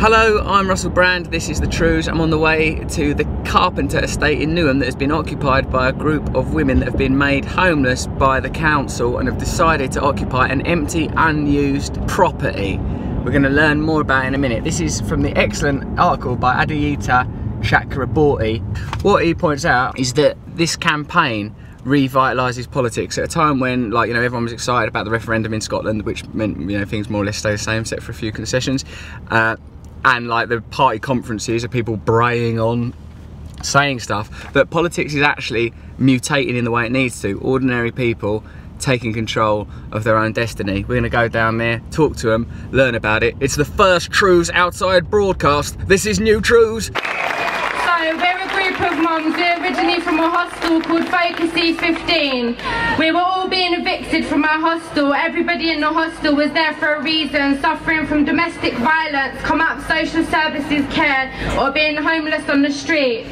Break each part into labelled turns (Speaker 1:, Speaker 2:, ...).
Speaker 1: Hello, I'm Russell Brand, this is the Trews. I'm on the way to the Carpenter estate in Newham that has been occupied by a group of women that have been made homeless by the council and have decided to occupy an empty, unused property. We're going to learn more about it in a minute. This is from the excellent article by Adiyita Chakraborty. What he points out is that this campaign revitalises politics at a time when, like, you know, everyone was excited about the referendum in Scotland, which meant, you know, things more or less stay the same except for a few concessions. And like the party conferences of people braying on, saying stuff, that politics is actually mutating in the way it needs to. Ordinary people taking control of their own destiny. We're going to go down there, talk to them, learn about it. It's the first Trews outside broadcast. This is New Trews.
Speaker 2: So we're a group of mums. We're originally from a hostel called Focus E154. We were all being evicted from our hostel. Everybody in the hostel was there for a reason, suffering from domestic violence, come out of social services care, or being homeless on the street.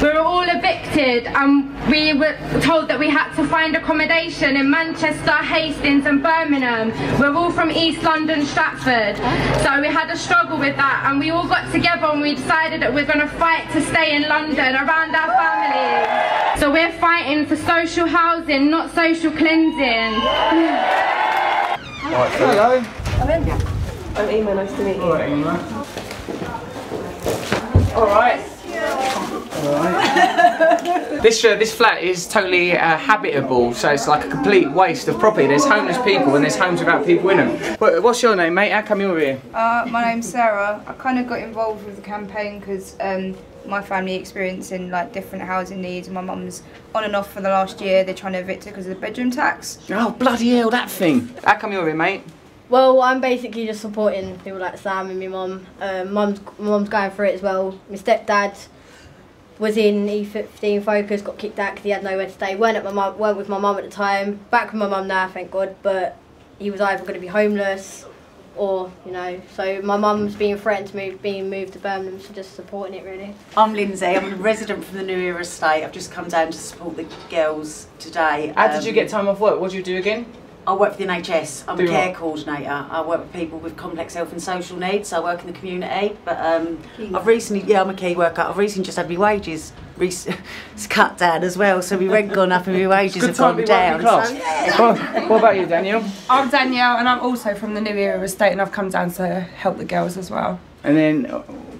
Speaker 2: We were all evicted and we were told that we had to find accommodation in Manchester, Hastings and Birmingham. We're all from East London, Stratford. So we had a struggle with that, and we all got together and we decided that we're going to fight to stay in London around our families. So we're fighting for social housing, not social cleansing.
Speaker 1: Hello.
Speaker 2: I'm Ema, nice to meet you.
Speaker 1: Alright, Ema. Alright. This flat is totally habitable, so it's like a complete waste of property. There's homeless people and there's homes without people in them. What's your name, mate? How come you're here?
Speaker 3: My name's Sarah. I kind of got involved with the campaign because my family experiencing like different housing needs, and my mum's on and off for the last year. They're trying to evict her because of the bedroom tax.
Speaker 1: Oh, bloody hell, that thing. How come you're here, mate?
Speaker 4: Well, I'm basically just supporting people like Sam and my mum. Mum's going through it as well. My stepdad was in E154 Focus, got kicked out because he had nowhere to stay. Weren't with my mum at the time. Back with my mum now, thank God. But he was either going to be homeless or, you know. So my mum's being threatened being moved to Birmingham, so just supporting it really.
Speaker 5: I'm Lindsay. I'm a resident from the New Era estate. I've just come down to support the girls today.
Speaker 1: How did you get time off work? What do you do again?
Speaker 5: I work for the NHS. I'm a care coordinator. I work with people with complex health and social needs, so I work in the community. But I've recently, I'm a key worker. I've recently just had my wages cut down as well, so my rent gone up and my wages have gone down. So, yeah.
Speaker 1: What about you, Danielle?
Speaker 6: I'm Danielle and I'm also from the New Era estate, and I've come down to help the girls as well.
Speaker 1: And then,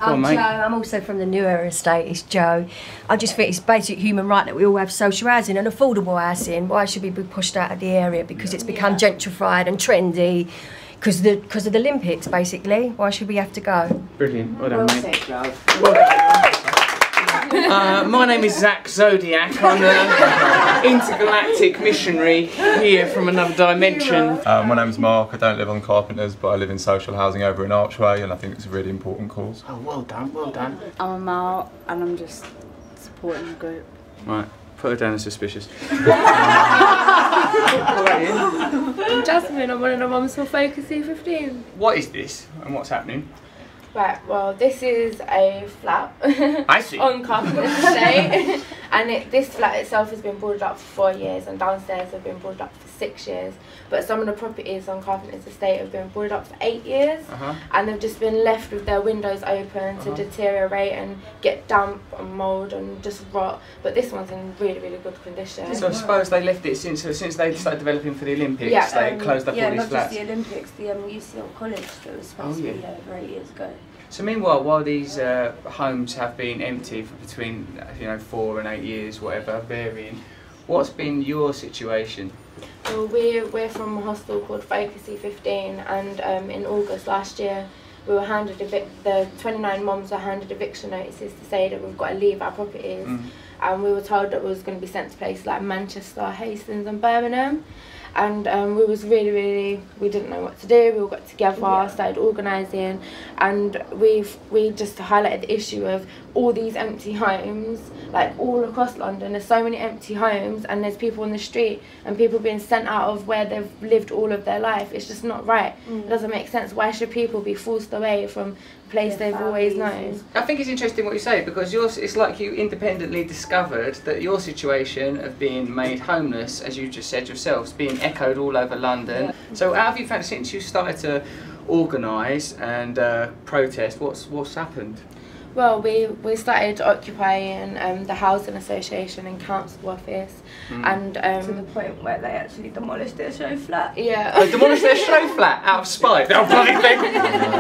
Speaker 7: I'm Jo, I'm also from the New Era estate, it's Jo. I just think it's basic human right that we all have social housing and affordable housing. Why should we be pushed out of the area? Because it's become gentrified and trendy, because of the Olympics, basically. Why should we have to go?
Speaker 1: Brilliant, well done, mate. Well done. My name is Zach Zodiac. I'm an intergalactic missionary here from another dimension.
Speaker 8: My name's Mark. I don't live on Carpenters, but I live in social housing over in Archway, and I think it's a really important cause.
Speaker 1: Oh, well done, well done.
Speaker 9: I'm Mal, and I'm just supporting the group.
Speaker 1: Right, put her down as suspicious. What about you?
Speaker 2: I'm Jasmine, I'm one of the mums for Focus E154.
Speaker 1: What is this and what's happening?
Speaker 2: Right, well, this is a flat
Speaker 1: I see.
Speaker 2: on Carpenter Estate, and this flat itself has been boarded up for 4 years, and downstairs have been boarded up for 6 years. But some of the properties on Carpenter's estate have been boarded up for 8 years, and they've just been left with their windows open to deteriorate and get damp and mould and just rot. But this one's in really, really good condition.
Speaker 1: So I suppose they left it since they started developing for the Olympics.
Speaker 2: Yeah,
Speaker 1: they closed up all these flats.
Speaker 3: Yeah, not just the Olympics, the UCL college that was supposed to be there over 8 years ago.
Speaker 1: So meanwhile, while these homes have been empty for between 4 and 8 years, whatever, varying, what's been your situation?
Speaker 2: Well, we're from a hostel called Focus E154, and in August last year we were handed the 29 mums were handed eviction notices to say that we've got to leave our properties, and we were told that we was going to be sent to places like Manchester, Hastings and Birmingham. And we didn't know what to do. We all got together, started organising, and we just highlighted the issue of all these empty homes, like all across London. There's so many empty homes, and there's people on the street, and people being sent out of where they've lived all of their life. It's just not right. It doesn't make sense. Why should people be forced away from a place they've always known?
Speaker 1: I think it's interesting what you say, because it's like you independently discovered that your situation of being made homeless, as you just said yourself, is being echoed all over London. So how have you found, since you started to organise and protest. What's happened?
Speaker 2: Well, we started occupying the housing association and council office, and
Speaker 3: to the point where they actually demolished their show flat.
Speaker 2: Yeah.
Speaker 1: They demolished their show flat out of spite. Oh, bloody thing!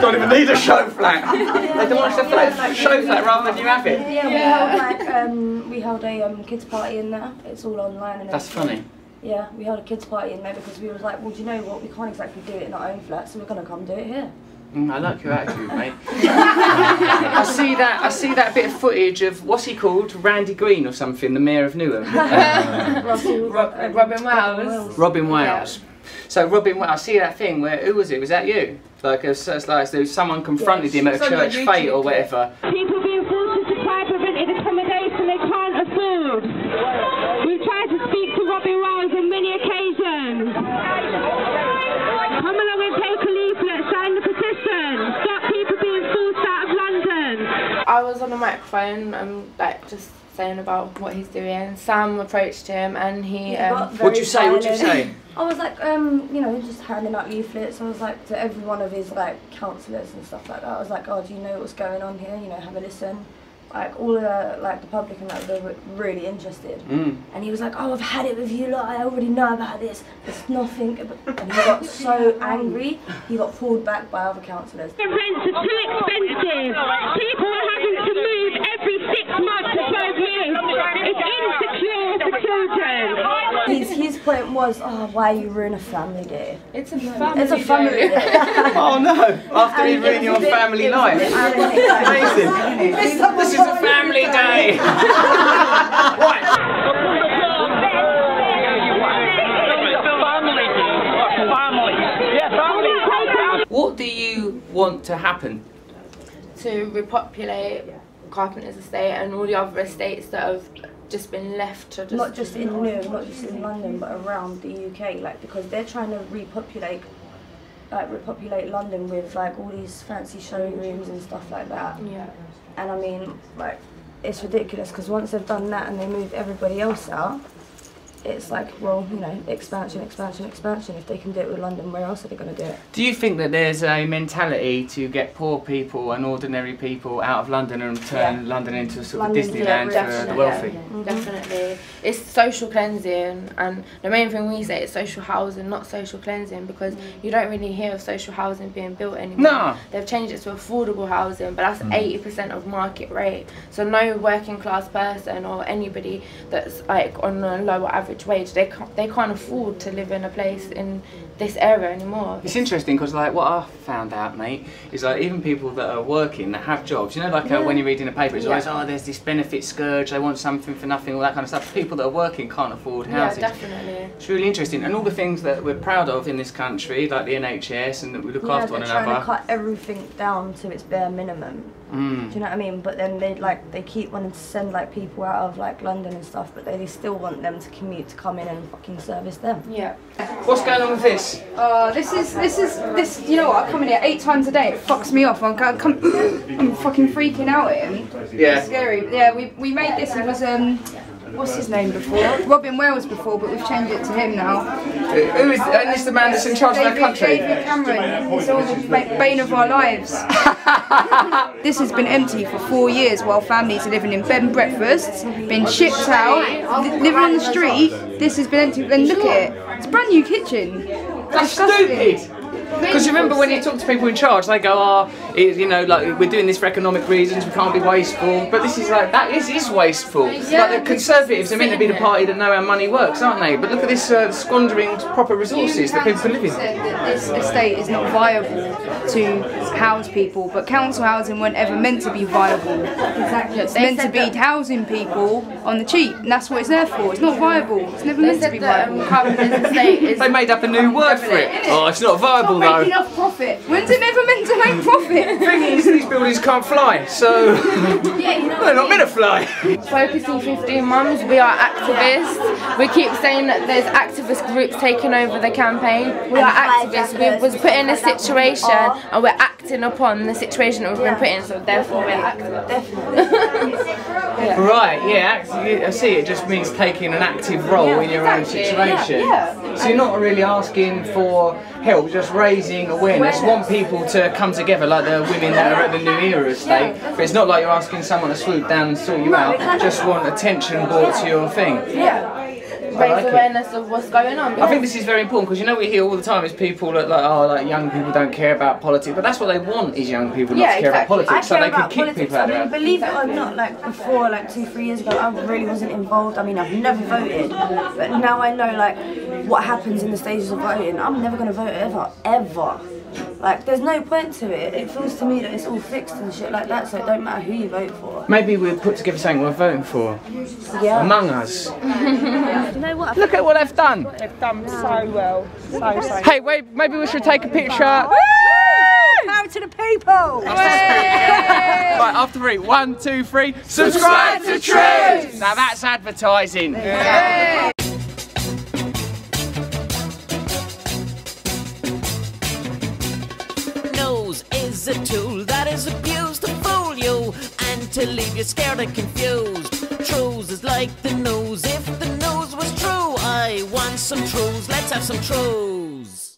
Speaker 1: Don't even need a show flat. They demolished their show flat rather than you have it.
Speaker 3: Yeah, we held a kids party in there. It's all online and
Speaker 1: That's
Speaker 3: everything.
Speaker 1: funny.
Speaker 3: Yeah, we held a kids party in there because we was like, well, do you know what? We can't exactly do it in our own flat, so we're gonna come do it here.
Speaker 1: I like your attitude, mate. I see that bit of footage of, what's he called, Randy Green or something, the mayor of Newham.
Speaker 2: Robin Wells.
Speaker 1: Robin Wells. So Robin Wells, I see that thing where, who was it? Was that you? Like, it's like someone confronted him at a church fete or whatever.
Speaker 10: People being forced to supply preventive accommodation they can't afford. We've tried to speak to Robin Wells on many occasions. Come along and take a leaflet, sign the petition, stop people being forced out of London.
Speaker 2: I was on the microphone, like just saying about what he's doing. Sam approached him and he.
Speaker 1: What'd you say? What'd you say?
Speaker 3: I was like, you know, just handing out leaflets. I was like, to every one of his like counsellors and stuff like that. I was like, oh, do you know what's going on here? You know, have a listen. Like all of the public and that, they were really interested. And he was like, oh, I've had it with you lot. I already know about this. There's nothing. And he got so angry. He got pulled back by other counsellors.
Speaker 10: The rents are too expensive. People are having to move every 6 months to 12 years. It's insecure for children.
Speaker 3: His point was, oh, why you ruin a family day?
Speaker 2: It's a family.
Speaker 3: It's a family day.
Speaker 1: Oh no! After he ruined your family life. Amazing. This is a family day. What do you want to happen?
Speaker 2: To repopulate Carpenter's estate and all the other estates that have just been left to just...
Speaker 3: Not just in Newham, not just in London, but around the UK, like, because they're trying to repopulate London with like all these fancy showrooms and stuff like that.
Speaker 2: Yeah.
Speaker 3: And I mean, like, it's ridiculous because once they've done that and they move everybody else out, it's like, well, you know, expansion, expansion, expansion. If they can do it with London, where else are they going to do it?
Speaker 1: Do you think that there's a mentality to get poor people and ordinary people out of London and turn London into a sort of Disneyland for the wealthy?
Speaker 2: Yeah, definitely. It's social cleansing, and the main thing we say is social housing, not social cleansing, because you don't really hear of social housing being built anymore.
Speaker 1: No.
Speaker 2: They've changed it to affordable housing, but that's 80% of market rate. So no working class person or anybody that's like on a lower average wage, they can't afford to live in a place in this area anymore.
Speaker 1: It's interesting because like what I found out, mate, is like even people that are working, that have jobs, you know, like when you read in a paper, it's always, oh, there's this benefit scourge, they want something for nothing, all that kind of stuff. People that are working can't afford houses.
Speaker 2: Yeah, definitely.
Speaker 1: It's really interesting, and all the things that we're proud of in this country, like the NHS, and that we look after one another.
Speaker 3: They're trying to cut everything down to its bare minimum. Do you know what I mean? But then they keep wanting to send like people out of like London and stuff, but they still want them to commute to come in and fucking service them.
Speaker 2: Yeah.
Speaker 1: What's going on with this?
Speaker 3: This. You know what? I come in here 8 times a day. It fucks me off. I'm fucking freaking out at him.
Speaker 1: Yeah.
Speaker 3: It's scary. Yeah. We made this. It was what's his name before? Robin Wells before, but we've changed it to him now.
Speaker 1: Who is this? The man that's in charge of our country?
Speaker 3: David Cameron. It's all the bane of our lives. This has been empty for 4 years while families are living in bed and breakfasts, been shipped out, living on the street. This has been empty. Then look at it. It's a brand new kitchen.
Speaker 1: That's stupid. Because remember when you talk to people in charge, they go, oh, you know, like we're doing this for economic reasons, we can't be wasteful. But this is like, that is wasteful.
Speaker 2: Yeah,
Speaker 1: like the Conservatives are meant to be the party that know how money works, aren't they? But look at this squandering proper resources that people can live in.
Speaker 3: Said that this estate is not viable to house people, but council housing weren't ever meant to be viable. Exactly. It's meant to be housing people on the cheap, and that's what it's there for. It's not viable. It's never meant to be viable.
Speaker 1: They made up a new word for it. Oh, it's not viable though.
Speaker 3: Making enough profit. When's it never meant to make profit?
Speaker 1: The thing is, these buildings can't fly, so they're not meant to fly.
Speaker 2: Focus E154 mums, we are activists. We keep saying that there's activist groups taking over the campaign. We are activists. We was put in a situation and we're acting upon the situation that we've been put in, so therefore we're activists.
Speaker 3: Definitely.
Speaker 1: Right, yeah, I see, it just means taking an active role in your own situation. So you're not really asking for help, just raising awareness, want people to come together like the women that are at the New Era estate. But it's not like you're asking someone to swoop down and sort you out. Just want attention brought to your thing.
Speaker 2: Yeah. Raise awareness of what's going on.
Speaker 1: I think this is very important because you know we hear all the time is people that like young people don't care about politics, but that's what they want is young people not to care about politics, so they can kick people out there.
Speaker 3: Believe it or not, like before, like 2-3 years ago, I really wasn't involved. I mean, I've never voted, but now I know like what happens in the stages of voting. I'm never going to vote ever. Like, there's no point to it. It feels to me that it's all fixed and shit like that, so it don't matter who you vote for.
Speaker 1: Maybe we'll put together something we're voting for.
Speaker 3: Yeah.
Speaker 1: Among Us.
Speaker 3: You know what?
Speaker 1: Look at what they've done.
Speaker 6: They've done so well. So.
Speaker 1: Hey, wait, maybe we should take a picture.
Speaker 7: Power to the people!
Speaker 1: Right, after 3, 1, 2, 3. Subscribe to Trews! Now that's advertising. Yeah.
Speaker 11: Nose is a tool that is abused to fool you and to leave you scared and confused. Trews is like the nose. If the nose was true, I want some Trews. Let's have some Trews.